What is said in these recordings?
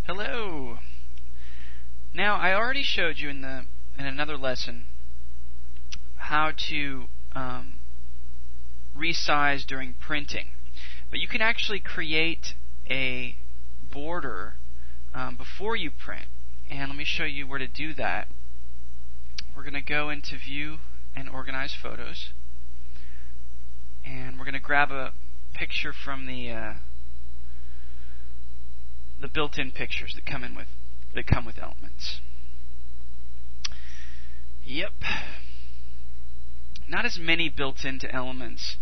Hello. Now, I already showed you in another lesson how to resize during printing, but you can actually create a border before you print. And let me show you where to do that. We're going to go into View and Organize Photos, and we're going to grab a picture from the built-in pictures that come with Elements. Yep. Not as many built into Elements.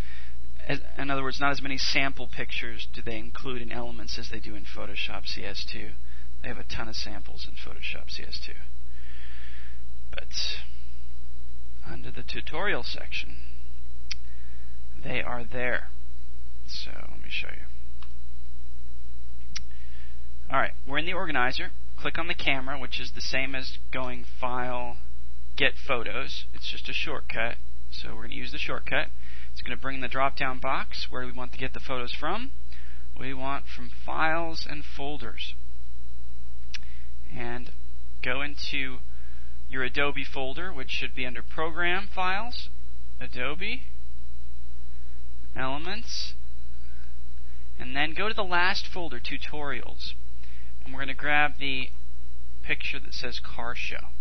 In other words, not as many sample pictures do they include in Elements as they do in Photoshop CS2. They have a ton of samples in Photoshop CS2. But under the tutorial section, they are there. So let me show you. Alright, we're in the organizer. Click on the camera, which is the same as going File, Get Photos. It's just a shortcut. So we're going to use the shortcut. It's going to bring the drop-down box. Where do we want to get the photos from? We want from Files and Folders. And go into your Adobe folder, which should be under Program Files, Adobe, Elements, and then go to the last folder, Tutorials. And we're going to grab the picture that says Car Show.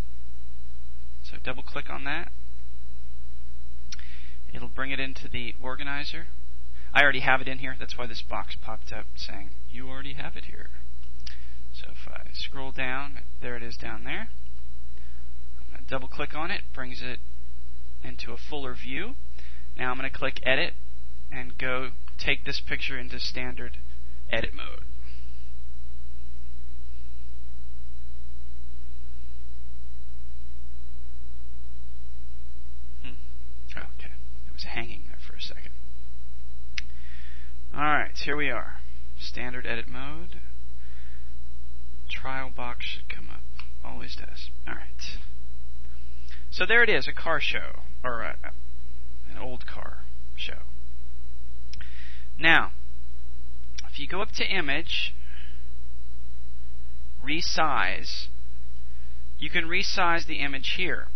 So double click on that. It'll bring it into the organizer. I already have it in here. That's why this box popped up saying, you already have it here. So if I scroll down, there it is down there. I'm going to double click on it, brings it into a fuller view. Now I'm going to click Edit and go take this picture into standard edit mode. Okay, it was hanging there for a second. Alright, here we are. Standard edit mode. Trial box should come up. Always does. Alright. So there it is, a car show, or an old car show. Now, if you go up to Image, Resize, you can resize the image here.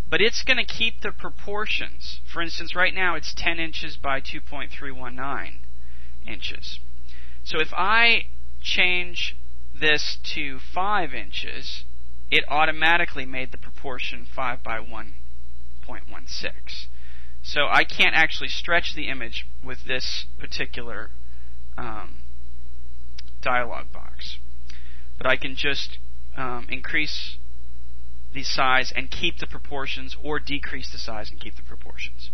But it's going to keep the proportions. For instance, right now it's 10 inches by 2.319 inches. So if I change this to 5 inches, it automatically made the proportion 5 by 1.16. So I can't actually stretch the image with this particular dialog box. But I can just increase the size and keep the proportions, or decrease the size and keep the proportions.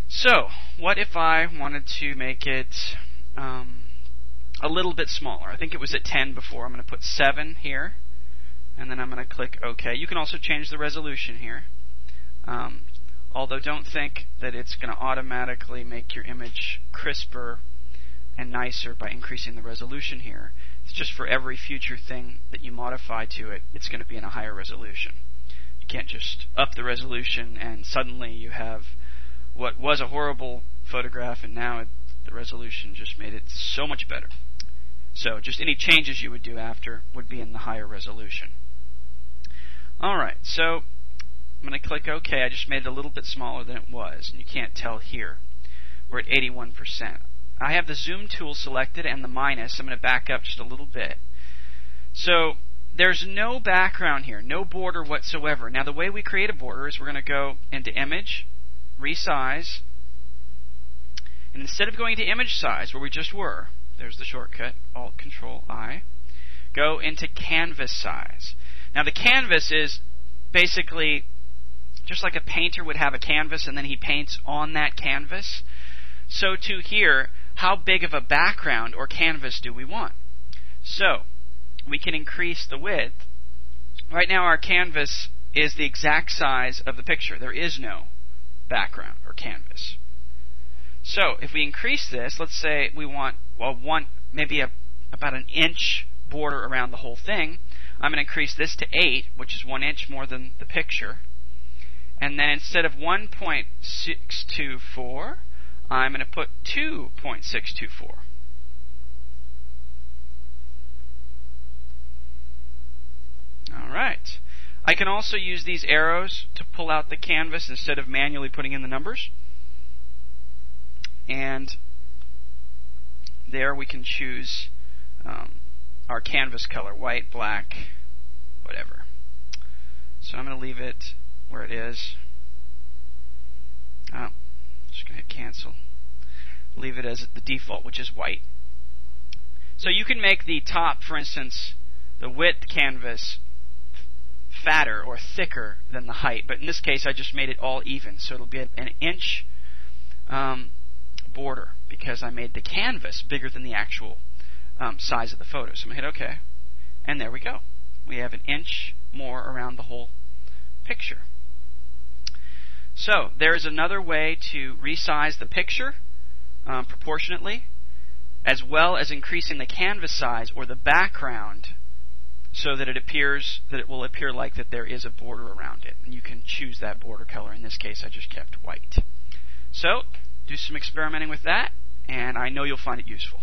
So, what if I wanted to make it a little bit smaller? I think it was at 10 before. I'm going to put 7 here, and then I'm going to click OK. You can also change the resolution here. Although don't think that it's going to automatically make your image crisper and nicer by increasing the resolution here. It's just for every future thing that you modify to it, it's going to be in a higher resolution. You can't just up the resolution and suddenly you have what was a horrible photograph, and now the resolution just made it so much better. So just any changes you would do after would be in the higher resolution. Alright, so I'm going to click OK. I just made it a little bit smaller than it was, and you can't tell here. We're at 81%. I have the zoom tool selected and the minus. I'm going to back up just a little bit. So there's no background here, no border whatsoever. Now the way we create a border is we're going to go into Image, Resize, and instead of going to Image Size, where we just were, there's the shortcut, Alt-Control-I, go into Canvas Size. Now the canvas is basically just like a painter would have a canvas and then he paints on that canvas. So to here, how big of a background or canvas do we want? So we can increase the width. Right now our canvas is the exact size of the picture. There is no background or canvas. So if we increase this, let's say we want maybe about an inch border around the whole thing. I'm going to increase this to 8, which is 1 inch more than the picture. And then instead of 1.624, I'm going to put 2.624. Alright. I can also use these arrows to pull out the canvas instead of manually putting in the numbers. And there we can choose our canvas color, white, black, whatever. So I'm going to leave it where it is. Just going to hit cancel. Leave it as the default, which is white. So you can make the top, for instance, the width canvas fatter or thicker than the height, but in this case I just made it all even, so it'll be an inch border because I made the canvas bigger than the actual size of the photo. So I'm going to hit OK, and there we go. We have an inch more around the whole picture. So there is another way to resize the picture proportionately, as well as increasing the canvas size or the background so that it will appear like that there is a border around it. And you can choose that border color. In this case, I just kept white. So do some experimenting with that, and I know you'll find it useful.